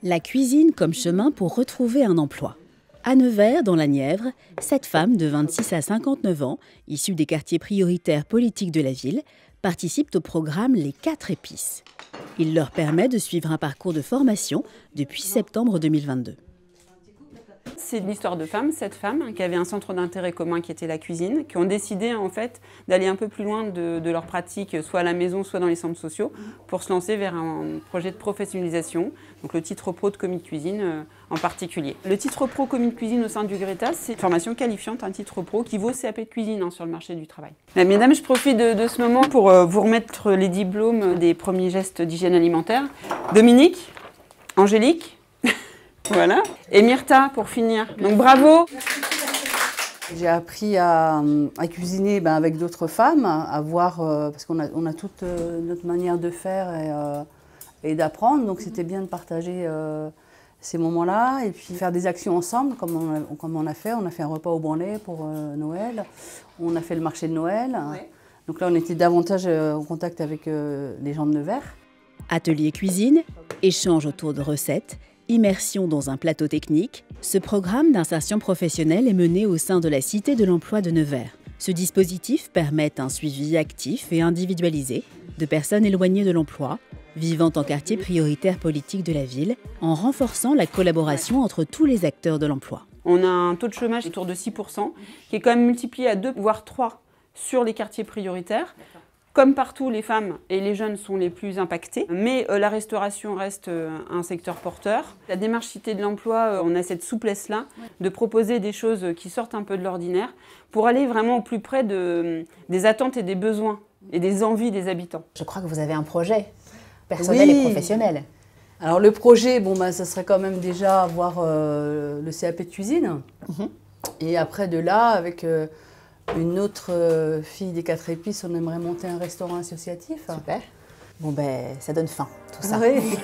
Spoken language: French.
La cuisine comme chemin pour retrouver un emploi. À Nevers, dans la Nièvre, 7 femmes de 26 à 59 ans, issues des quartiers prioritaires politiques de la ville, participent au programme Les 4 épices. Il leur permet de suivre un parcours de formation depuis septembre 2022. C'est l'histoire de femmes, 7 femmes, qui avaient un centre d'intérêt commun qui était la cuisine, qui ont décidé en fait d'aller un peu plus loin de leur pratique, soit à la maison, soit dans les centres sociaux, pour se lancer vers un projet de professionnalisation, donc le titre pro de commis de cuisine en particulier. Le titre pro commis de cuisine au sein du Greta, c'est une formation qualifiante, un titre pro qui vaut CAP de cuisine sur le marché du travail. Mesdames, je profite de ce moment pour vous remettre les diplômes des premiers gestes d'hygiène alimentaire. Dominique, Angélique, voilà. Et Myrtha pour finir. Donc bravo. J'ai appris à cuisiner avec d'autres femmes, à voir, parce qu'on a toute notre manière de faire et d'apprendre. Donc c'était bien de partager ces moments-là et puis faire des actions ensemble, comme on a fait. On a fait un repas au Branlé pour Noël. On a fait le marché de Noël. Ouais. Donc là, on était davantage en contact avec les gens de Nevers. Atelier cuisine, échange autour de recettes, immersion dans un plateau technique, ce programme d'insertion professionnelle est mené au sein de la Cité de l'Emploi de Nevers. Ce dispositif permet un suivi actif et individualisé de personnes éloignées de l'emploi, vivant en quartier prioritaire politique de la ville, en renforçant la collaboration entre tous les acteurs de l'emploi. On a un taux de chômage autour de 6%, qui est quand même multiplié à 2, voire 3 sur les quartiers prioritaires. Comme partout, les femmes et les jeunes sont les plus impactés, mais la restauration reste un secteur porteur. La démarche Cité de l'Emploi, on a cette souplesse-là de proposer des choses qui sortent un peu de l'ordinaire pour aller vraiment au plus près des attentes et des besoins et des envies des habitants. Je crois que vous avez un projet personnel et professionnel. Alors le projet, ça serait quand même déjà avoir le CAP de cuisine. Et après de là, avec une autre fille des 4 épices, on aimerait monter un restaurant associatif. Super. Bon ça donne faim, tout ça. Oui.